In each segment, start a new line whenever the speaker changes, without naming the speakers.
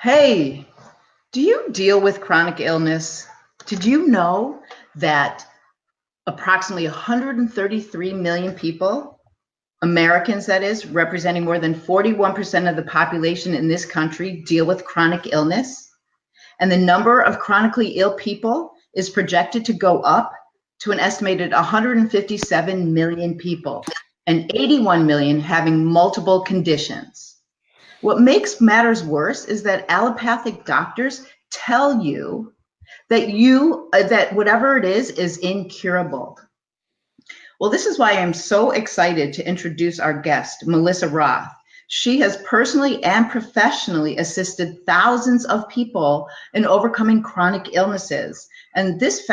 Hey, do you deal with chronic illness? Did you know that approximately 133 million people, Americans that is, representing more than 41% of the population in this country, deal with chronic illness? And the number of chronically ill people is projected to go up to an estimated 157 million people, and 81 million having multiple conditions. What makes matters worse is that allopathic doctors tell you that whatever it is incurable. Well, this is why I'm so excited to introduce our guest, Melissa Roth. She has personally and professionally assisted thousands of people in overcoming chronic illnesses. And this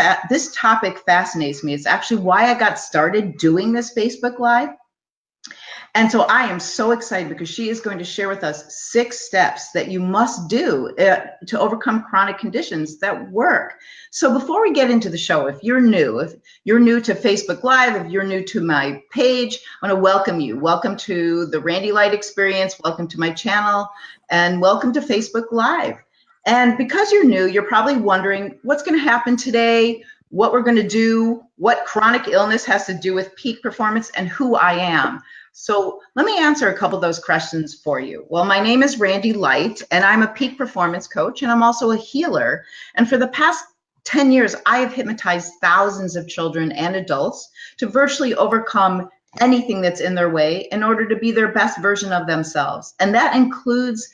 topic fascinates me. It's actually why I got started doing this Facebook Live. And so I am so excited because she is going to share with us 6 steps that you must do to overcome chronic conditions that work. So before we get into the show, if you're new to Facebook Live, if you're new to my page, I want to welcome you. Welcome to the Randy Light Experience. Welcome to my channel, and welcome to Facebook Live. And because you're new, you're probably wondering what's going to happen today, what we're going to do, what chronic illness has to do with peak performance, and who I am. So let me answer a couple of those questions for you. Well, my name is Randy Light, and I'm a peak performance coach, and I'm also a healer. And for the past 10 years, I have hypnotized thousands of children and adults to virtually overcome anything that's in their way in order to be their best version of themselves. And that includes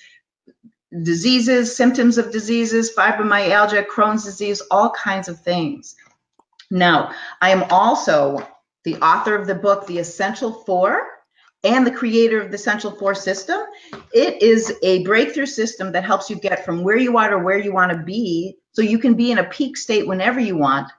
diseases, symptoms of diseases, fibromyalgia, Crohn's disease, all kinds of things. Now, I am also the author of the book, The Essential Four, and the creator of the Essential Four system. It is a breakthrough system that helps you get from where you are to where you want to be, so you can be in a peak state whenever you want.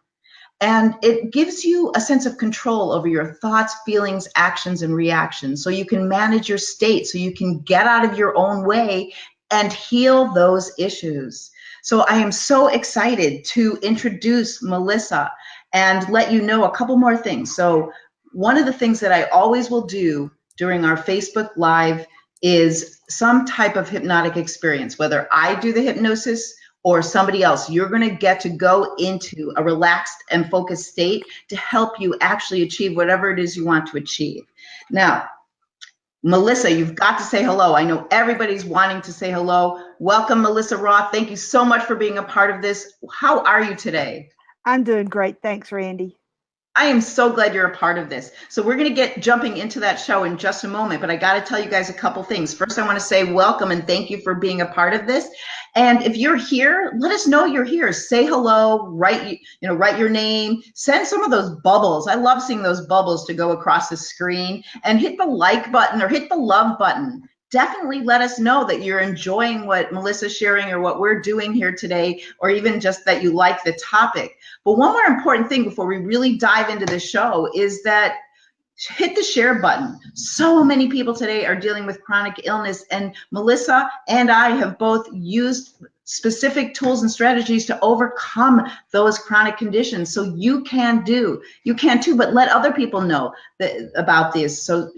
And it gives you a sense of control over your thoughts, feelings, actions, and reactions, so you can manage your state, so you can get out of your own way and heal those issues. So I am so excited to introduce Melissa and let you know a couple more things. So one of the things that I always will do during our Facebook Live is some type of hypnotic experience, whether I do the hypnosis or somebody else. You're going to get to go into a relaxed and focused state to help you actually achieve whatever it is you want to achieve. Now, Melissa, you've got to say hello. I know everybody's wanting to say hello. Welcome, Melissa Roth. Thank you so much for being a part of this. How are you today?
I'm doing great. Thanks, Randy.
I am so glad you're a part of this. So we're going to get jumping into that show in just a moment, but I got to tell you guys a couple things. First, I want to say welcome and thank you for being a part of this. And if you're here, let us know you're here. Say hello, write your name, send some of those bubbles. I love seeing those bubbles to go across the screen, and hit the like button or hit the love button. Definitely let us know that you're enjoying what Melissa's sharing or what we're doing here today, or even just that you like the topic. But one more important thing before we really dive into the show is that hit the share button. So many people today are dealing with chronic illness, and Melissa and I have both used specific tools and strategies to overcome those chronic conditions. So you can too, but let other people know about this. So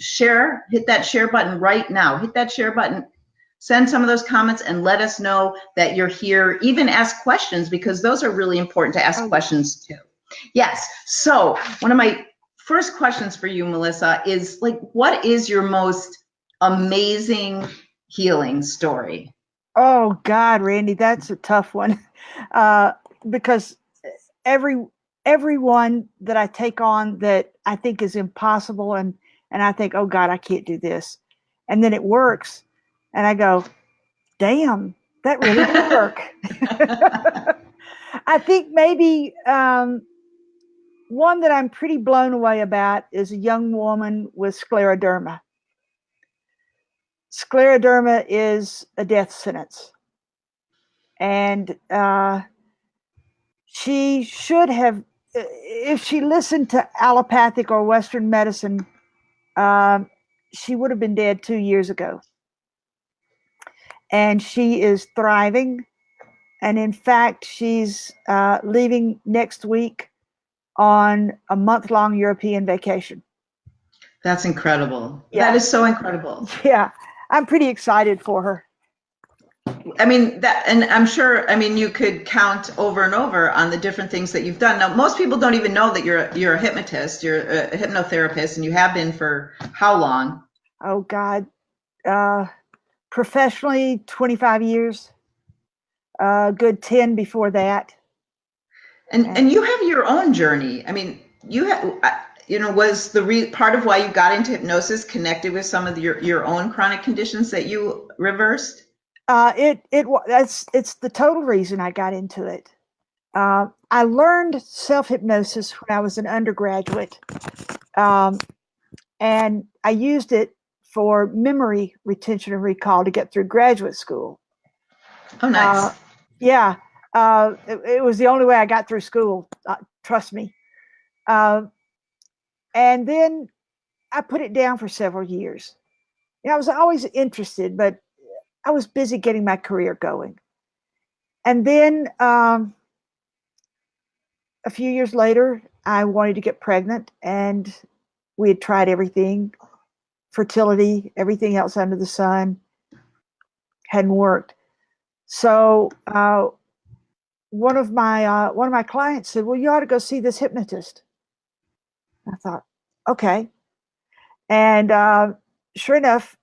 hit that share button right now. Hit that share button. Send some of those comments and let us know that you're here. Even ask questions, because those are really important to ask questions too. Yes. So one of my first questions for you, Melissa, is what is your most amazing healing story?
Oh God, Randy, that's a tough one, because everyone that I take on that I think is impossible, and I think, oh God, I can't do this, and then it works, and I go, damn, that really did work. I think maybe one that I'm pretty blown away about is a young woman with scleroderma. Scleroderma is a death sentence. And she should have, if she listened to allopathic or Western medicine, she would have been dead 2 years ago. And she is thriving. And in fact, she's leaving next week on a month-long European vacation.
That's incredible. Yeah. That is so incredible.
Yeah, I'm pretty excited for her.
I mean that, and I'm sure, I mean, you could count over and over on the different things that you've done. Now, most people don't even know that you're a hypnotist, you're a hypnotherapist, and you have been for how long?
Oh God, uh, professionally 25 years, good 10 before that.
And you have your own journey. I mean, you have, was part of why you got into hypnosis connected with some of your own chronic conditions that you reversed?
It's the total reason I got into it. I learned self hypnosis when I was an undergraduate, um, and I used it for memory retention and recall to get through graduate school.
Oh, nice.
Yeah, it was the only way I got through school. Trust me. Uh, and then I put it down for several years. I was always interested, but I was busy getting my career going. And then a few years later, I wanted to get pregnant, and we had tried everything, fertility, everything else under the sun, hadn't worked. So one of my clients said, "Well, you ought to go see this hypnotist." I thought, okay, and sure enough,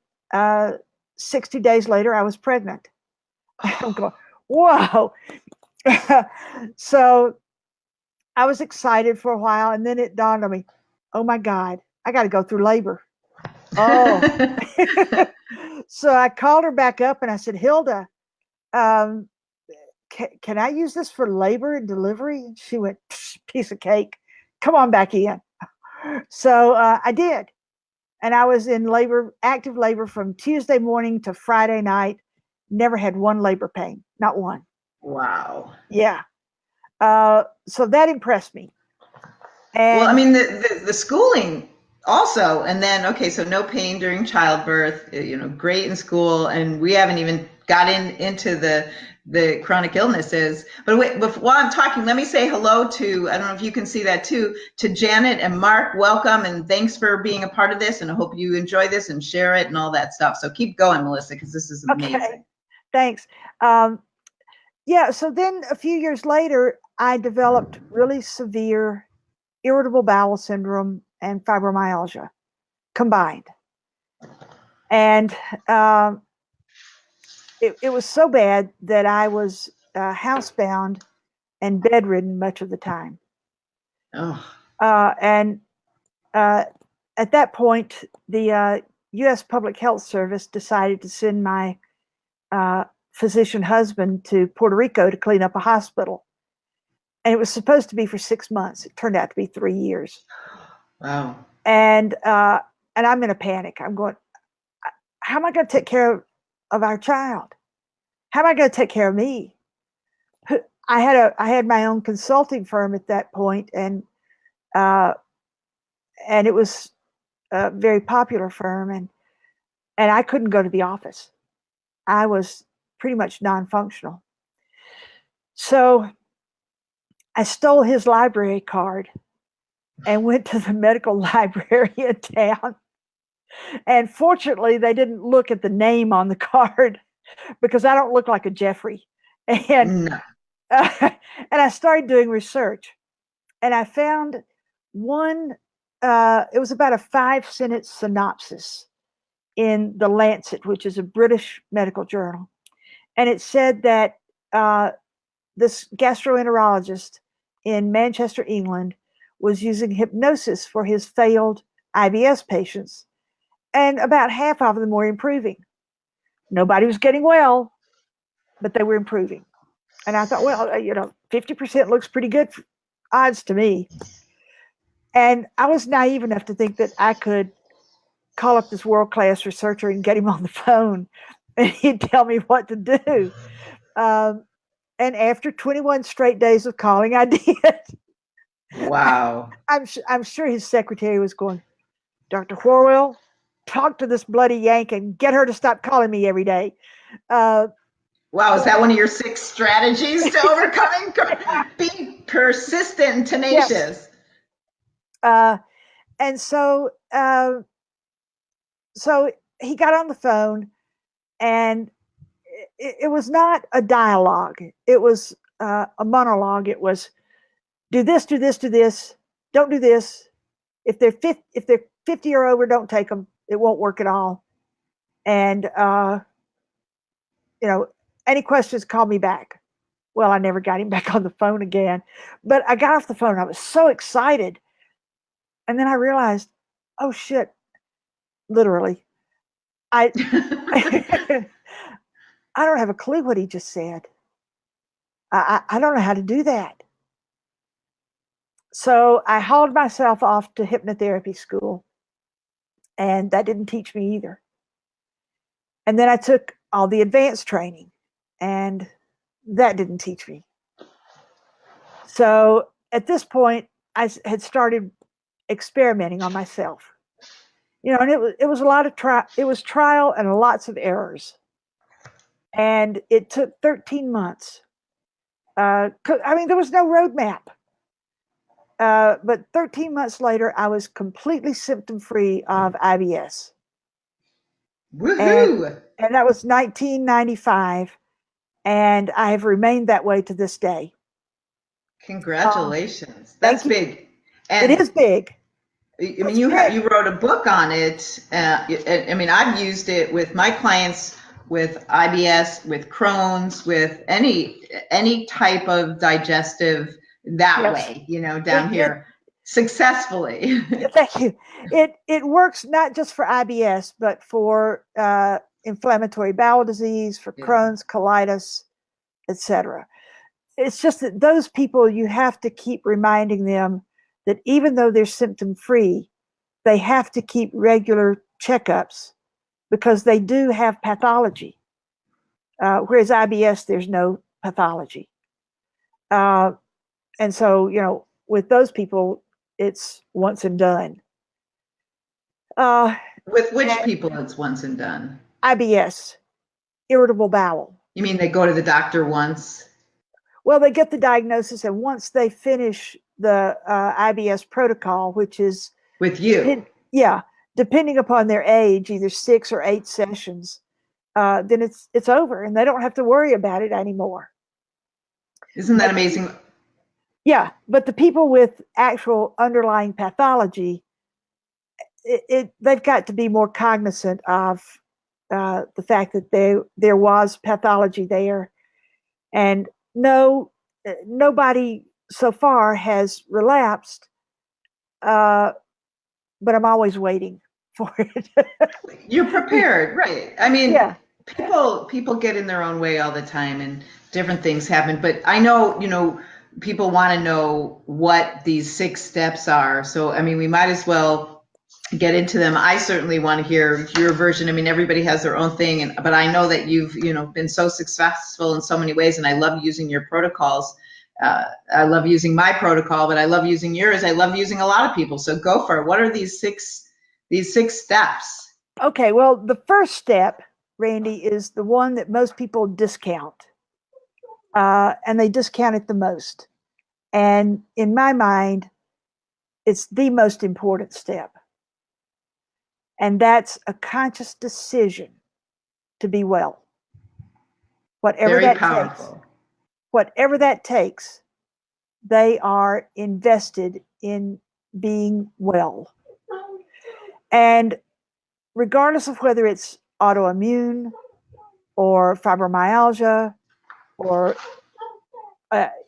60 days later, I was pregnant. I'm going, whoa! So I was excited for a while, and then it dawned on me, oh my God, I got to go through labor. Oh. So I called her back up and I said, Hilda, um, can I use this for labor and delivery? And she went, piece of cake. Come on back in. So I did. And I was in labor, active labor from Tuesday morning to Friday night. Never had one labor pain, not one.
Wow.
Yeah. So that impressed me.
Well, I
And
mean, the schooling also, and then, okay, so no pain during childbirth, great in school, and we haven't even got into the chronic illnesses. But wait, while I'm talking, let me say hello to, I don't know if you can see that too, to Janet and Mark. Welcome, and thanks for being a part of this, and I hope you enjoy this and share it and all that stuff. So keep going, Melissa, because this is
okay,
amazing.
thanks. Yeah, so then a few years later, I developed really severe irritable bowel syndrome and fibromyalgia combined. And it was so bad that I was housebound and bedridden much of the time.
Oh,
And at that point, the U.S. Public Health Service decided to send my physician husband to Puerto Rico to clean up a hospital. And it was supposed to be for 6 months. It turned out to be 3 years.
wow.
And I'm in a panic. I'm going, how am I going to take care of our child? How am I going to take care of me? I had my own consulting firm at that point, uh, and it was a very popular firm, and I couldn't go to the office. I was pretty much non-functional. So I stole his library card and went to the medical library in town. And fortunately, they didn't look at the name on the card because I don't look like a Jeffrey. And
No.
and I started doing research, and I found one. It was about a 5 sentence synopsis in the Lancet, which is a British medical journal, and it said that this gastroenterologist in Manchester, England, was using hypnosis for his failed IBS patients, and about half of them were improving. Nobody was getting well, but they were improving. And I thought, well, 50% looks pretty good odds to me. And I was naive enough to think that I could call up this world class researcher and get him on the phone and he'd tell me what to do. Um, and after 21 straight days of calling, I did.
Wow.
I'm sure his secretary was going, Dr. Horwell, talk to this bloody Yank and get her to stop calling me every day.
Wow, is that one of your 6 strategies to overcoming? Be persistent and
Yes.
tenacious.
And so he got on the phone, and it was not a dialogue. It was a monologue. It was do this, do this, do this. Don't do this. If they're 50 or over, don't take them. It won't work at all. And any questions, call me back. Well, I never got him back on the phone again, but I got off the phone. I was so excited, and then I realized, oh shit, literally, I I don't have a clue what he just said. I don't know how to do that. So I hauled myself off to hypnotherapy school, and that didn't teach me either. And then I took all the advanced training, and that didn't teach me. So at this point, I had started experimenting on myself. And it was a lot of trial and lots of errors. And it took 13 months. There was no roadmap. But 13 months later, I was completely symptom-free of IBS.
Woohoo!
And that was 1995. And I have remained that way to this day.
Congratulations. That's big.
And it is big.
I mean, you wrote a book on it. I've used it with my clients with IBS, with Crohn's, with any type of digestive way, down here successfully.
Thank you. It works not just for IBS, but for inflammatory bowel disease, for Crohn's, colitis, etc. It's just that those people, you have to keep reminding them that even though they're symptom free, they have to keep regular checkups because they do have pathology. Whereas IBS, there's no pathology. And so, with those people, it's once and done.
With which people it's once and done?
IBS, irritable bowel.
You mean they go to the doctor once?
Well, they get the diagnosis, and once they finish the IBS protocol, which is
with you,
depending upon their age, either 6 or 8 sessions, then it's over, and they don't have to worry about it anymore.
Isn't that amazing?
Yeah, but the people with actual underlying pathology, they've got to be more cognizant of the fact that there was pathology there, and nobody so far has relapsed, but I'm always waiting for it.
You're prepared, right? I mean, people get in their own way all the time, and different things happen. But I know, people want to know what these 6 steps are. So, I mean, we might as well get into them. I certainly want to hear your version. I mean, everybody has their own thing, but I know that you've, been so successful in so many ways, and I love using your protocols. I love using my protocol, but I love using yours. I love using a lot of people. So go for it. What are these six steps?
Okay, well, the first step, Randy, is the one that most people discount. And they discount it the most. And in my mind, it's the most important step. And that's a conscious decision to be well. Whatever
Very
that
powerful.
takes. Whatever that takes, they are invested in being well. And regardless of whether it's autoimmune or fibromyalgia or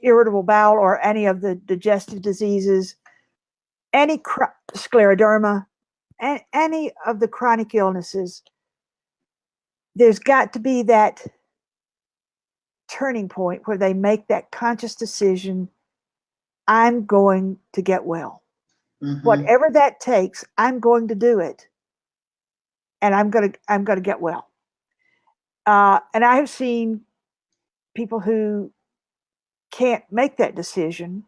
irritable bowel or any of the digestive diseases, any scleroderma, and any of the chronic illnesses, there's got to be that turning point where they make that conscious decision, I'm going to get well. Mm-hmm. Whatever that takes, I'm going to do it. And I'm going to get well. And I have seen people who can't make that decision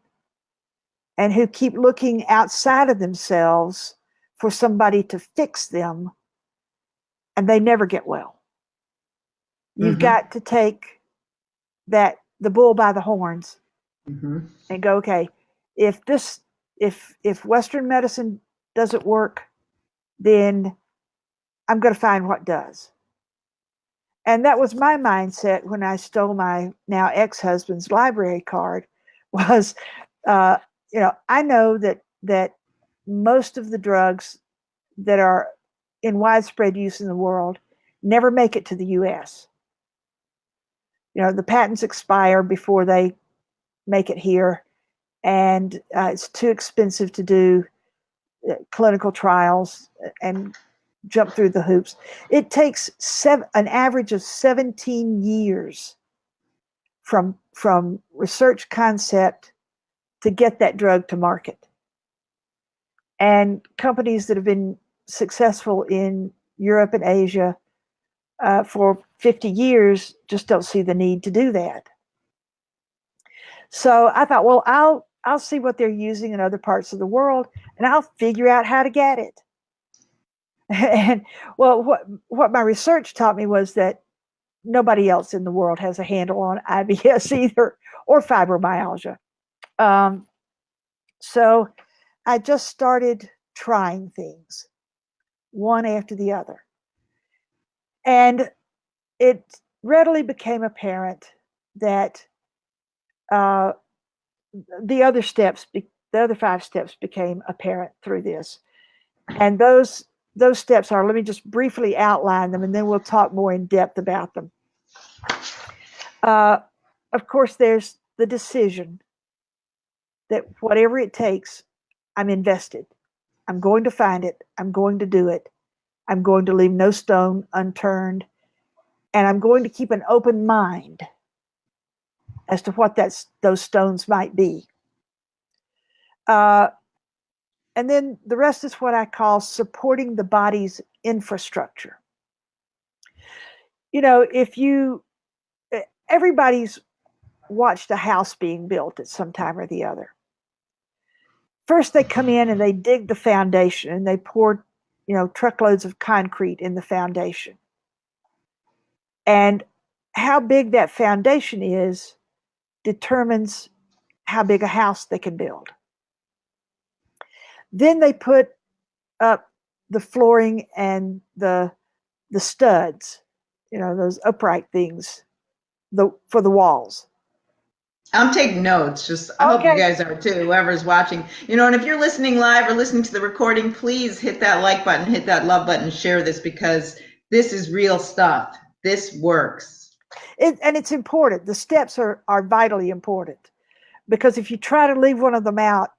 and who keep looking outside of themselves for somebody to fix them, and they never get well. You've got to take the bull by the horns and go, okay, if Western medicine doesn't work, then I'm going to find what does. And that was my mindset when I stole my now ex-husband's library card was, uh, I know that most of the drugs that are in widespread use in the world never make it to the U.S. The patents expire before they make it here, and it's too expensive to do clinical trials and jump through the hoops. It takes an average of 17 years from research concept to get that drug to market. And companies that have been successful in Europe and Asia for 50 years just don't see the need to do that. So I thought, well, I'll see what they're using in other parts of the world, and I'll figure out how to get it. And well, what my research taught me was that nobody else in the world has a handle on IBS either, or fibromyalgia. So I just started trying things one after the other. And it readily became apparent that the other 5 steps became apparent through this. And those steps are, let me just briefly outline them, and then we'll talk more in depth about them. Of course, there's the decision that whatever it takes, I'm invested. I'm going to find it. I'm going to do it. I'm going to leave no stone unturned. And I'm going to keep an open mind as to what those stones might be. And then the rest is what I call supporting the body's infrastructure. Everybody's watched a house being built at some time or the other. First, they come in and they dig the foundation and they pour, truckloads of concrete in the foundation. And how big that foundation is determines how big a house they can build. Then they put up the flooring and the studs, those upright things for the walls.
I'm taking notes. I hope you guys are too, whoever's watching. And if you're listening live or listening to the recording, please hit that like button, hit that love button, share this, because this is real stuff. This works.
And it's important. The steps are vitally important, because if you try to leave one of them out,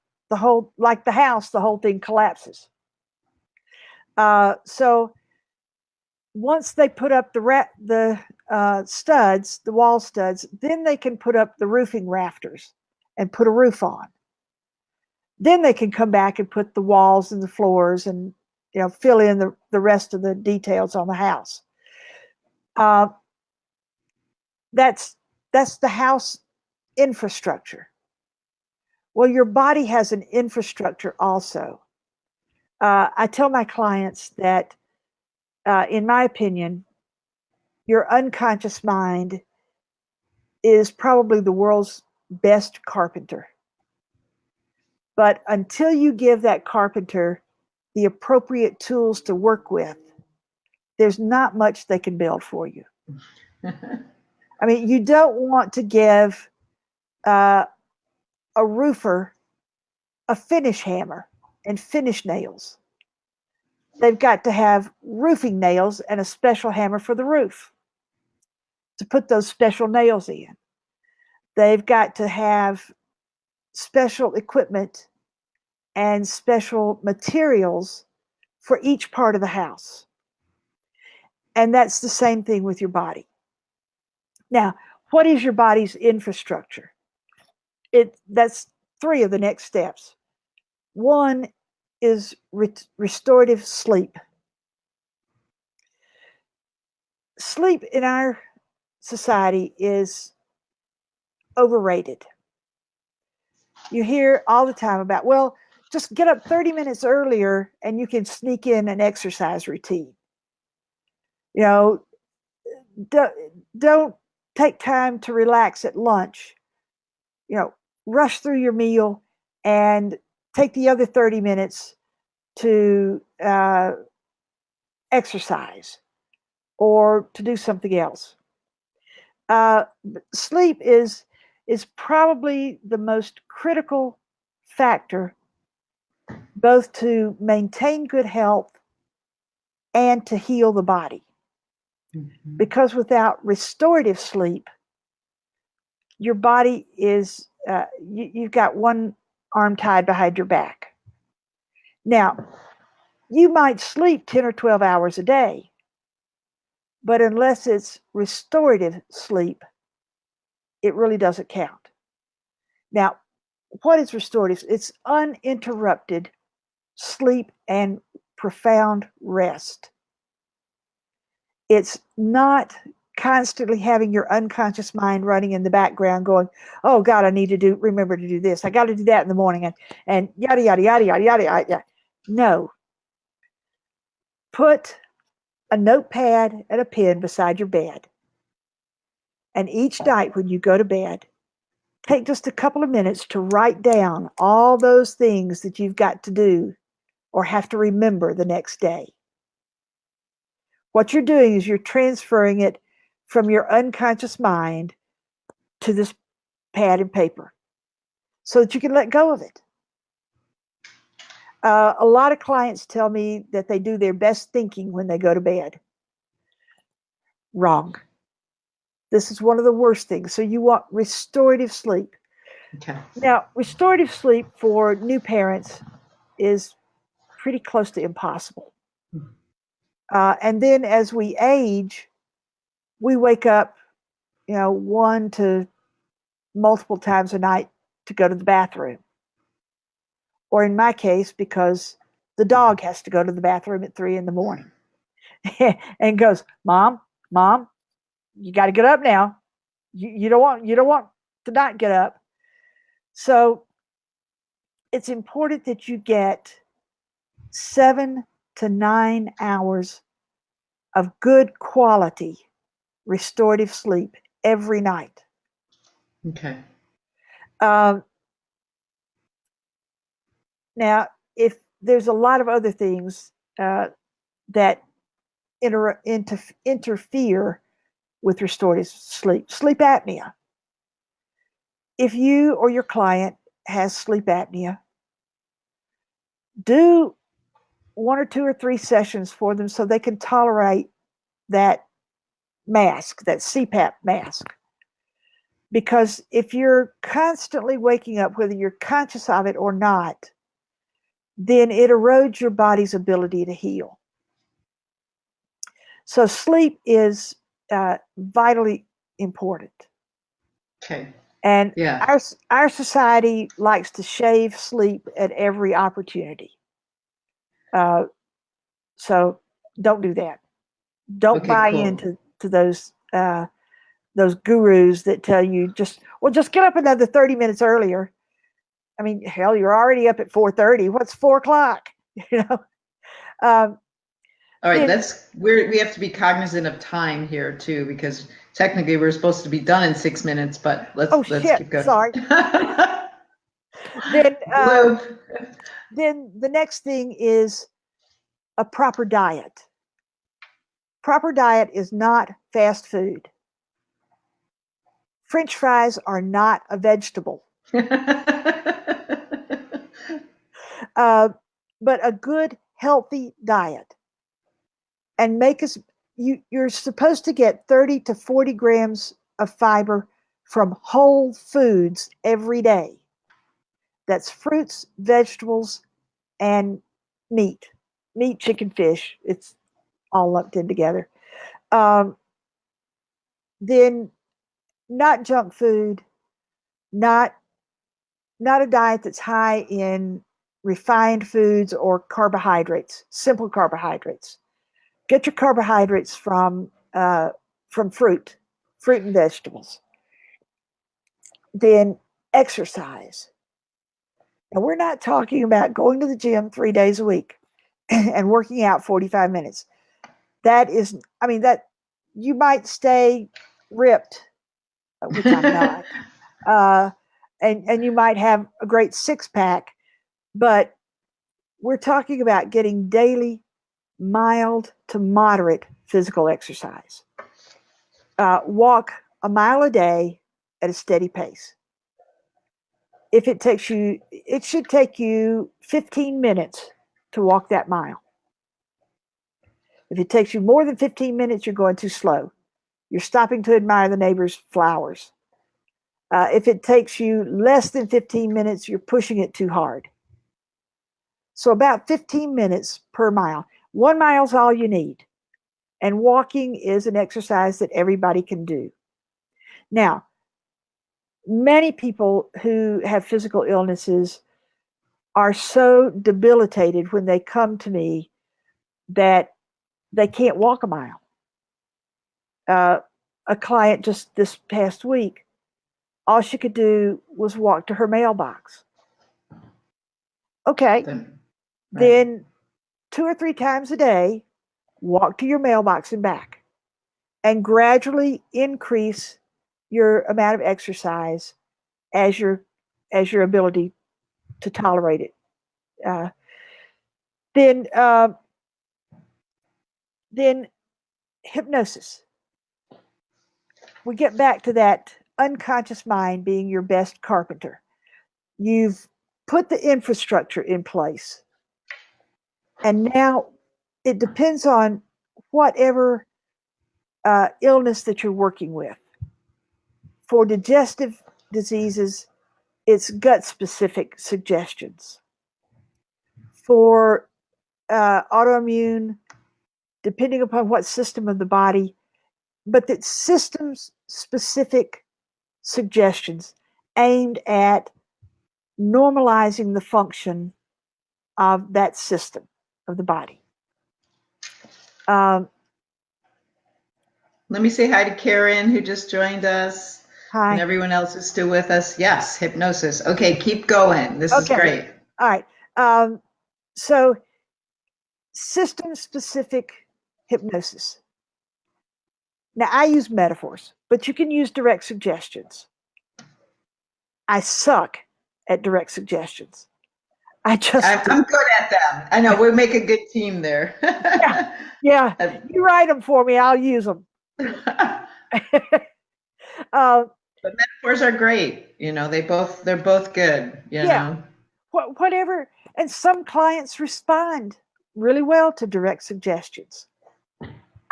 like the house, the whole thing collapses. So once they put up the studs, the wall studs, then they can put up the roofing rafters and put a roof on. Then they can come back and put the walls and the floors and fill in the rest of the details on the house. That's the house infrastructure. Well, your body has an infrastructure also. I tell my clients that, in my opinion, your unconscious mind is probably the world's best carpenter. But until you give that carpenter the appropriate tools to work with, there's not much they can build for you. I mean, you don't want to give a roofer a finish hammer and finish nails. They've got to have roofing nails and a special hammer for the roof to put those special nails in. They've got to have special equipment and special materials for each part of the house. And that's the same thing with your body. Now, what is your body's infrastructure? That's 3 of the next steps. 1 is restorative sleep. Sleep in our society is overrated. You hear all the time about, well, just get up 30 minutes earlier and you can sneak in an exercise routine. Don't take time to relax at lunch. Rush through your meal and take the other 30 minutes to exercise. or to do something else. Sleep is probably the most critical factor, both to maintain good health and to heal the body.
Mhm.
Because without restorative sleep, your body is, you've got one arm tied behind your back. Now, you might sleep 10 or 12 hours a day, but unless it's restorative sleep, it really doesn't count. Now, what is restorative? It's uninterrupted sleep and profound rest. It's not constantly having your unconscious mind running in the background going, oh God, I need to remember to do this. I got to do that in the morning and yada, yada, yada, yada, yada, yada. No. Put a notepad and a pen beside your bed. And each night when you go to bed, take just a couple of minutes to write down all those things that you've got to do or have to remember the next day. What you're doing is you're transferring it from your unconscious mind to this pad and paper so that you can let go of it. A lot of clients tell me that they do their best thinking when they go to bed. Wrong. This is one of the worst things. So you want restorative sleep.
Okay.
Now, restorative sleep for new parents is pretty close to impossible. And then as we age, we wake up, one to multiple times a night to go to the bathroom. Or in my case, because the dog has to go to the bathroom at 3 a.m. and goes, Mom, you got to get up now. You don't want to not get up. So it's important that you get 7 to 9 hours of good quality restorative sleep every night.
Okay.
Now, if there's a lot of other things that interfere with restorative sleep apnea. If you or your client has sleep apnea, do 1 or 2 or 3 sessions for them so they can tolerate that mask, that CPAP mask. Because if you're constantly waking up, whether you're conscious of it or not, then it erodes your body's ability to heal. So sleep is vitally important.
Okay.
And
Yeah.
our society likes to shave sleep at every opportunity. So don't do that. Don't
Okay,
buy
cool.
into those gurus that tell you just get up another 30 minutes earlier. I mean, hell, you're already up at 4:30. What's 4 o'clock?
All right, we have to be cognizant of time here too, because technically we're supposed to be done in 6 minutes, but let's keep going.
Sorry. Then
Blue.
then the next thing is a proper diet. Proper diet is not fast food. French fries are not a vegetable. But a good, healthy diet. And you're supposed to get 30 to 40 grams of fiber from whole foods every day. That's fruits, vegetables, and meat. Meat, chicken, fish. It's all lumped in together. Then not junk food, not a diet that's high in refined foods or carbohydrates, simple carbohydrates. Get your carbohydrates from fruit and vegetables. Then exercise. Now we're not talking about going to the gym 3 days a week and working out 45 minutes. That you might stay ripped, which I'm not, and you might have a great 6-pack, but we're talking about getting daily mild to moderate physical exercise. Walk a mile a day at a steady pace. If it takes you, it should take you 15 minutes to walk that mile. If it takes you more than 15 minutes, you're going too slow. You're stopping to admire the neighbor's flowers. If it takes you less than 15 minutes, you're pushing it too hard. So about 15 minutes per mile. 1 mile is all you need. And walking is an exercise that everybody can do. Now, many people who have physical illnesses are so debilitated when they come to me that they can't walk a mile. A client just this past week, all she could do was walk to her mailbox. Okay, then 2 or 3 times a day, walk to your mailbox and back, and gradually increase your amount of exercise as your ability to tolerate it. Then hypnosis. We get back to that unconscious mind being your best carpenter. You've put the infrastructure in place, and now it depends on whatever illness that you're working with. For digestive diseases, it's gut-specific suggestions. For autoimmune, depending upon what system of the body, but that systems-specific suggestions aimed at normalizing the function of that system of the body.
Let me say hi to Karen, who just joined us.
Hi.
And everyone else is still with us. Yes, hypnosis. Okay, keep going. This is great.
All right. So system-specific hypnosis. Now, I use metaphors, but you can use direct suggestions. I suck at direct suggestions. I'm good
at them. I know, we make a good team there.
Yeah. You write them for me, I'll use them.
But metaphors are great. You know, they're both good, you know.
Whatever. And some clients respond really well to direct suggestions.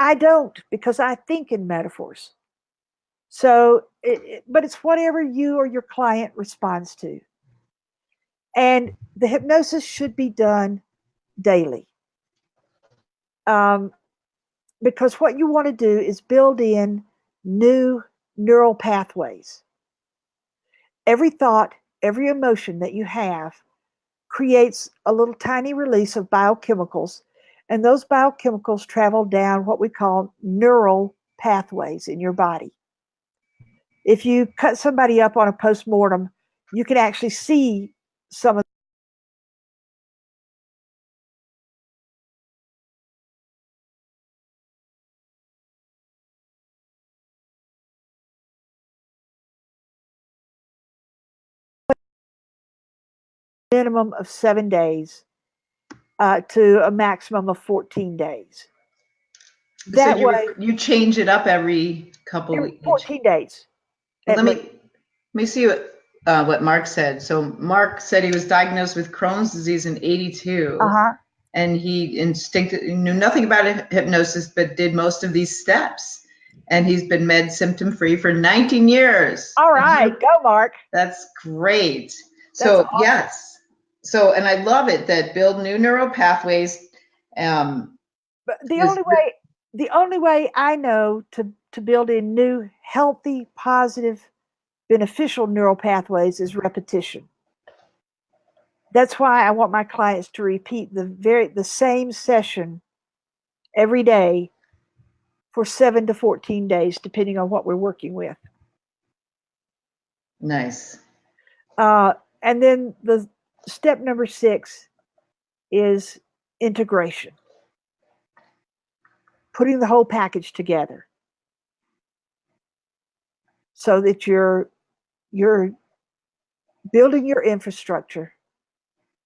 I don't, because I think in metaphors. So, but it's whatever you or your client responds to. And the hypnosis should be done daily. Because what you want to do is build in new neural pathways. Every thought, every emotion that you have creates a little tiny release of biochemicals, and those biochemicals travel down what we call neural pathways in your body. If you cut somebody up on a postmortem, you can actually see some of minimum of 7 days to a maximum of 14 days.
That way, you change it up every couple weeks.
14 days.
Let me see what Mark said. So Mark said he was diagnosed with Crohn's disease in '82, and he knew nothing about hypnosis, but did most of these steps. And he's been med symptom free for 19 years.
All right, go Mark.
That's great. So awesome. Yes. So, and I love it that build new neural pathways.
But the only way I know to build in new, healthy, positive, beneficial neural pathways is repetition. That's why I want my clients to repeat the same session every day for 7 to 14 days, depending on what we're working with.
Nice.
And then the step number 6 is integration. Putting the whole package together so that you're building your infrastructure,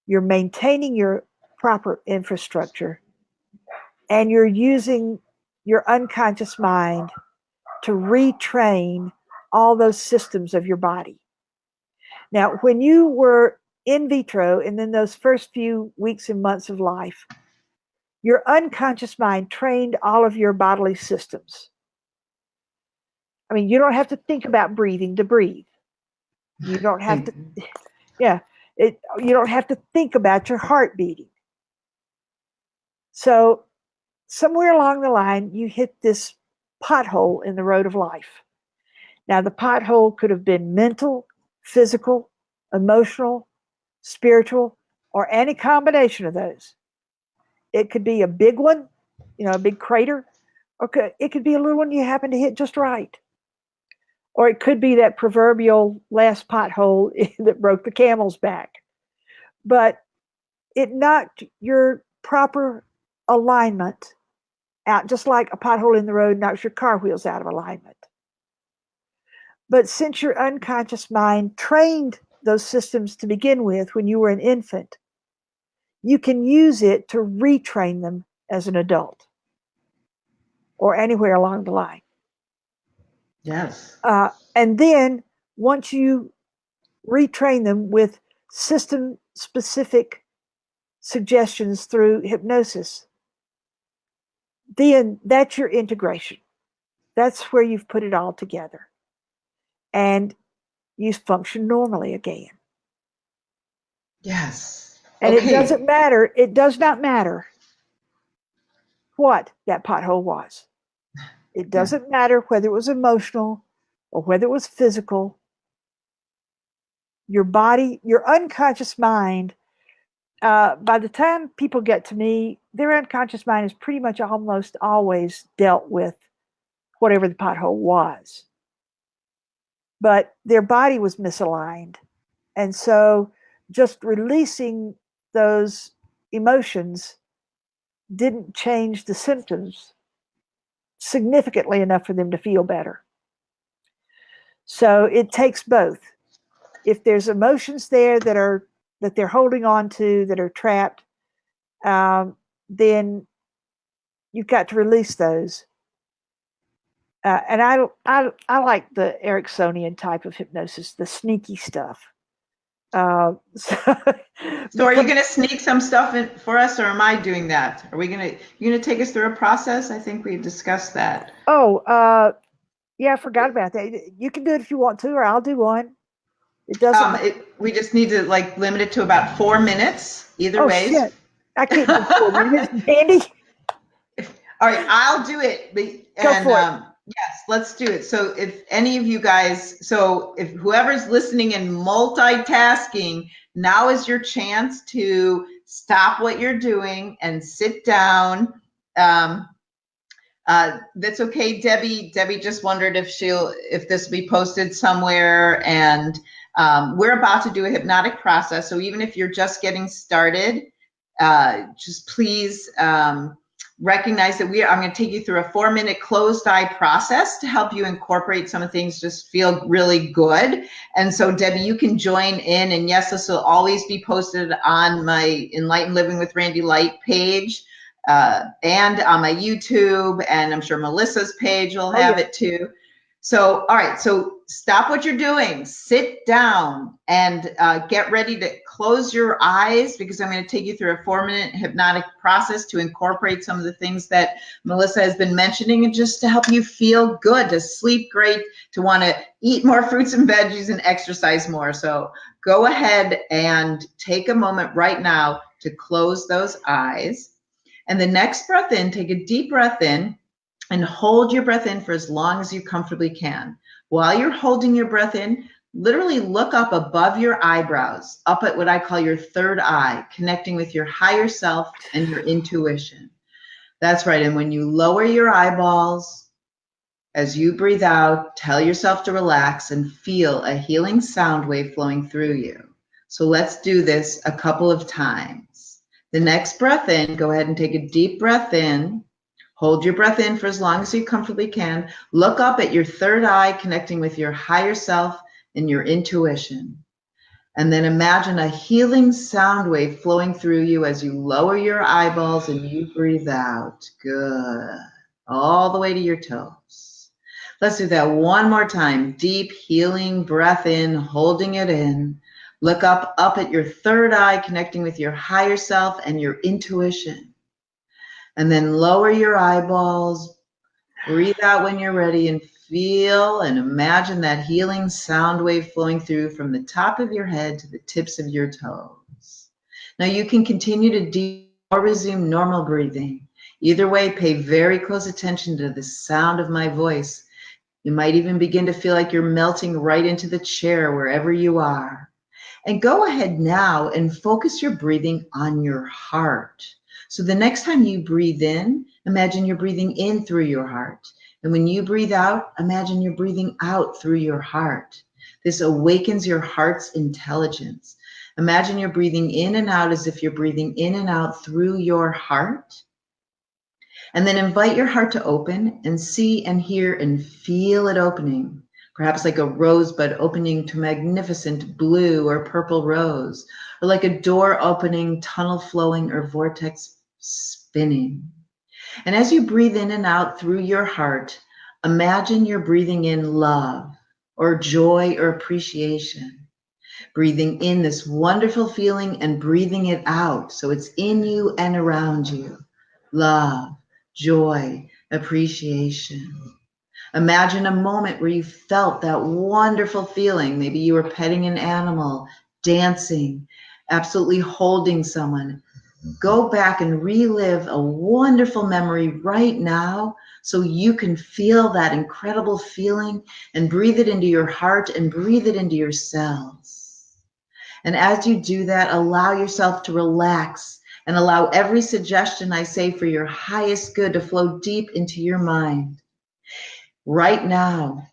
you're maintaining your proper infrastructure, and you're using your unconscious mind to retrain all those systems of your body. Now, when you were in vitro and then those first few weeks and months of life, your unconscious mind trained all of your bodily systems. I mean, you don't have to think about breathing to breathe. You don't have to, yeah, you don't have to think about your heart beating. So somewhere along the line, you hit this pothole in the road of life. Now, the pothole could have been mental, physical, emotional, spiritual, or any combination of those. It could be a big one, a big crater, or it could be a little one you happen to hit just right. Or it could be that proverbial last pothole that broke the camel's back. But it knocked your proper alignment out, just like a pothole in the road knocks your car wheels out of alignment. But since your unconscious mind trained those systems to begin with when you were an infant, you can use it to retrain them as an adult or anywhere along the line.
Yes.
And then once you retrain them with system-specific suggestions through hypnosis, then that's your integration. That's where you've put it all together. And you function normally again.
Yes.
And
okay.
It does not matter what that pothole was. It doesn't matter whether it was emotional or whether it was physical. Your body, your unconscious mind, by the time people get to me, their unconscious mind is pretty much almost always dealt with whatever the pothole was. But their body was misaligned. And so just releasing those emotions didn't change the symptoms significantly enough for them to feel better. So it takes both. If there's emotions there that they're holding on to, that are trapped, then you've got to release those. And I like the Ericksonian type of hypnosis, the sneaky stuff.
So are you going to sneak some stuff in for us, or am I doing that? Are we you going to take us through a process? I think we discussed that.
Oh, yeah, I forgot about that. You can do it if you want to, or I'll do one. It doesn't.
We just need to limit it to about 4 minutes. Either way.
Shit. I can't do 4 minutes, Andy.
All right, I'll do it.
Go for it.
Yes, let's do it. So if any of you guys, if whoever's listening and multitasking, now is your chance to stop what you're doing and sit down. That's okay. Debbie just wondered if this will be posted somewhere, and we're about to do a hypnotic process. So even if you're just getting started, just please recognize that I'm going to take you through a 4-minute closed eye process to help you incorporate some of things, just feel really good. And so Debbie, you can join in, and yes, this will always be posted on my Enlightened Living with Randy Light page, and on my YouTube, and I'm sure Melissa's page will have it too. So, all right, so stop what you're doing, sit down, and get ready to close your eyes, because I'm going to take you through a 4-minute hypnotic process to incorporate some of the things that Melissa has been mentioning, and just to help you feel good, to sleep great, to want to eat more fruits and veggies and exercise more. So go ahead and take a moment right now to close those eyes. And the next breath in, take a deep breath in, and hold your breath in for as long as you comfortably can. While you're holding your breath in, literally look up above your eyebrows, up at what I call your third eye, connecting with your higher self and your intuition. That's right. And when you lower your eyeballs, as you breathe out, tell yourself to relax and feel a healing sound wave flowing through you. So let's do this a couple of times. The next breath in, go ahead and take a deep breath in. Hold your breath in for as long as you comfortably can. Look up at your third eye, connecting with your higher self and your intuition. And then imagine a healing sound wave flowing through you as you lower your eyeballs and you breathe out. Good. All the way to your toes. Let's do that one more time. Deep healing breath in, holding it in. Look up at your third eye, connecting with your higher self and your intuition. And then lower your eyeballs. Breathe out when you're ready and feel and imagine that healing sound wave flowing through from the top of your head to the tips of your toes. Now you can continue to deep or resume normal breathing. Either way, pay very close attention to the sound of my voice. You might even begin to feel like you're melting right into the chair wherever you are. And go ahead now and focus your breathing on your heart. So the next time you breathe in, imagine you're breathing in through your heart. And when you breathe out, imagine you're breathing out through your heart. This awakens your heart's intelligence. Imagine you're breathing in and out as if you're breathing in and out through your heart. And then invite your heart to open and see and hear and feel it opening. Perhaps like a rosebud opening to magnificent blue or purple rose, or like a door opening, tunnel flowing, or vortex spinning. And as you breathe in and out through your heart, imagine you're breathing in love or joy or appreciation. Breathing in this wonderful feeling and breathing it out so it's in you and around you. Love, joy, appreciation. Imagine a moment where you felt that wonderful feeling. Maybe you were petting an animal, dancing, absolutely holding someone. Go back and relive a wonderful memory right now so you can feel that incredible feeling and breathe it into your heart and breathe it into your cells. And as you do that, allow yourself to relax and allow every suggestion I say for your highest good to flow deep into your mind. Right now,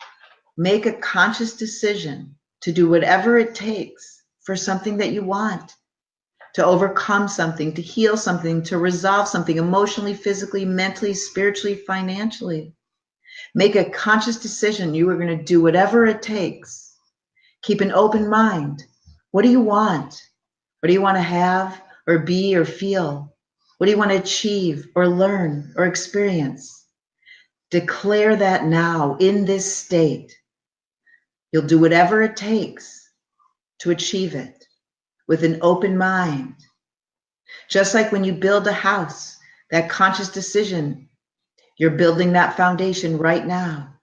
make a conscious decision to do whatever it takes for something that you want, to overcome something, to heal something, to resolve something emotionally, physically, mentally, spiritually, financially. Make a conscious decision. You are going to do whatever it takes. Keep an open mind. What do you want? What do you want to have or be or feel? What do you want to achieve or learn or experience? Declare that now in this state. You'll do whatever it takes to achieve it with an open mind. Just like when you build a house, that conscious decision, you're building that foundation right now.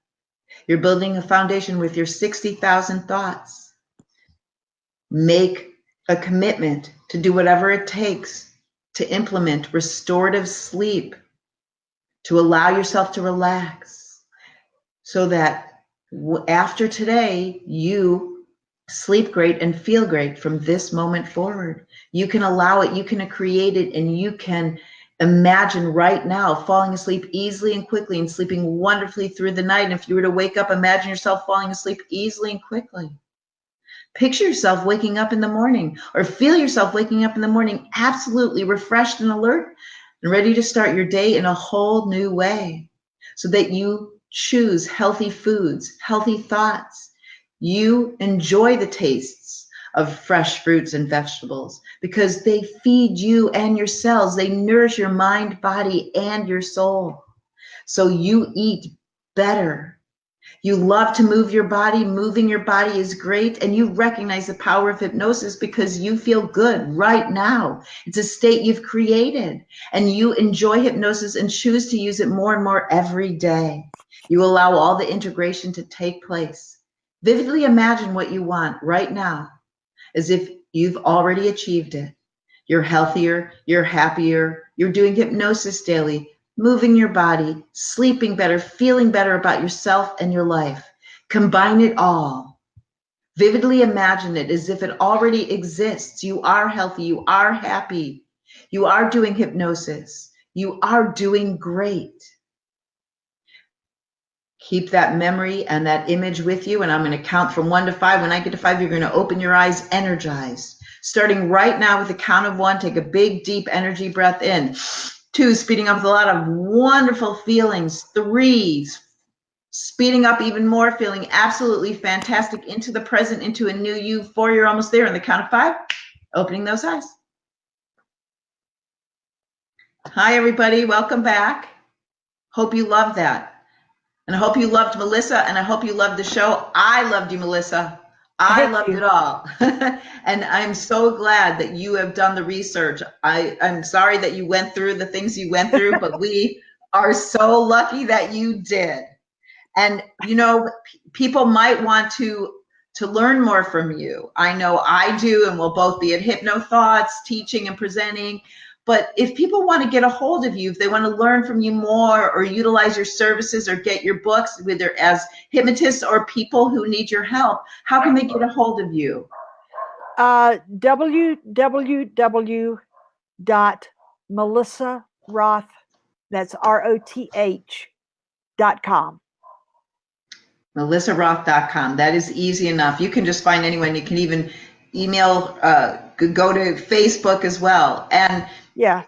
You're building a foundation with your 60,000 thoughts. Make a commitment to do whatever it takes to implement restorative sleep, to allow yourself to relax so that after today, you sleep great and feel great from this moment forward. You can allow it, you can create it, and you can imagine right now falling asleep easily and quickly and sleeping wonderfully through the night. And if you were to wake up, imagine yourself falling asleep easily and quickly. Picture yourself waking up in the morning or feel yourself waking up in the morning absolutely refreshed and alert and ready to start your day in a whole new way so that you choose healthy foods, healthy thoughts. You enjoy the tastes of fresh fruits and vegetables because they feed you and your cells. They nourish your mind, body, and your soul. So you eat better. You love to move your body. Moving your body is great. And you recognize the power of hypnosis because you feel good right now. It's a state you've created and you enjoy hypnosis and choose to use it more and more every day. You allow all the integration to take place. Vividly imagine what you want right now as if you've already achieved it. You're healthier, you're happier, you're doing hypnosis daily, moving your body, sleeping better, feeling better about yourself and your life. Combine it all. Vividly imagine it as if it already exists. You are healthy, you are happy, you are doing hypnosis, you are doing great. Keep that memory and that image with you, and I'm going to count from 1 to 5. When I get to 5, you're going to open your eyes energized. Starting right now with the count of 1, take a big, deep energy breath in. 2, speeding up with a lot of wonderful feelings. 3, speeding up even more, feeling absolutely fantastic into the present, into a new you. 4, you're almost there. On the count of 5, opening those eyes. Hi, everybody. Welcome back. Hope you loved that. And I hope you loved Melissa, and I hope you loved the show. I loved you, Melissa. I loved it all. And I'm so glad that you have done the research. I'm sorry that you went through the things you went through, but we are so lucky that you did. And, you know, people might want to learn more from you. I know I do, and we'll both be at Hypno Thoughts, teaching and presenting. But if people want to get a hold of you, if they want to learn from you more or utilize your services or get your books, whether as hypnotists or people who need your help, how can they get a hold of you?
www.melissaroth, that's ROTH.com.
MelissaRoth.com. That is easy enough. You can just find anyone. You can even email, go to Facebook as well. And
yeah.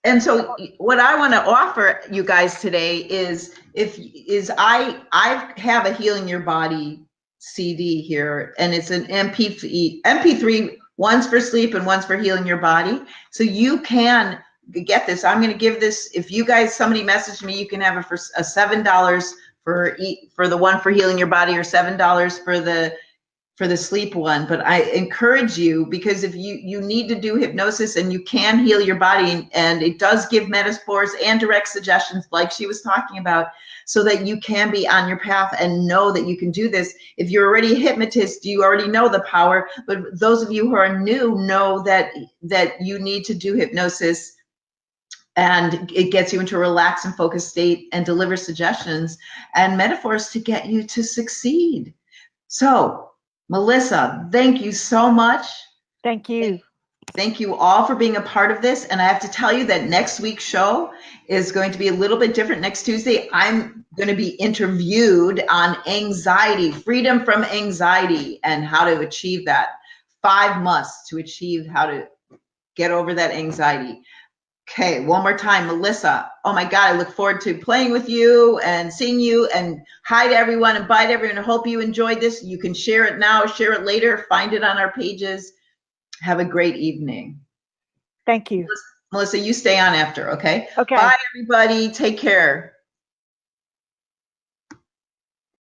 And so what I want to offer you guys today is I have a Healing Your Body CD here, and it's an MP3, one's for sleep and one's for healing your body. So you can get this. I'm going to give this, if you guys, somebody messaged me, you can have it for $7 for the one for healing your body, or $7 for the sleep one. But I encourage you, because if you need to do hypnosis and you can heal your body, and it does give metaphors and direct suggestions like she was talking about, so that you can be on your path and know that you can do this. If you're already a hypnotist, you already know the power, but those of you who are new know that you need to do hypnosis, and it gets you into a relaxed and focused state and delivers suggestions and metaphors to get you to succeed. So Melissa, thank you so much.
Thank you.
Thank you all for being a part of this. And I have to tell you that next week's show is going to be a little bit different. Next Tuesday, I'm going to be interviewed on anxiety, freedom from anxiety, and how to achieve that. 5 musts to achieve how to get over that anxiety. Okay, one more time, Melissa. Oh my God, I look forward to playing with you and seeing you. And hi to everyone, and bye to everyone. I hope you enjoyed this. You can share it now, share it later, find it on our pages. Have a great evening.
Thank you.
Melissa, you stay on after, okay?
Okay.
Bye, everybody. Take care.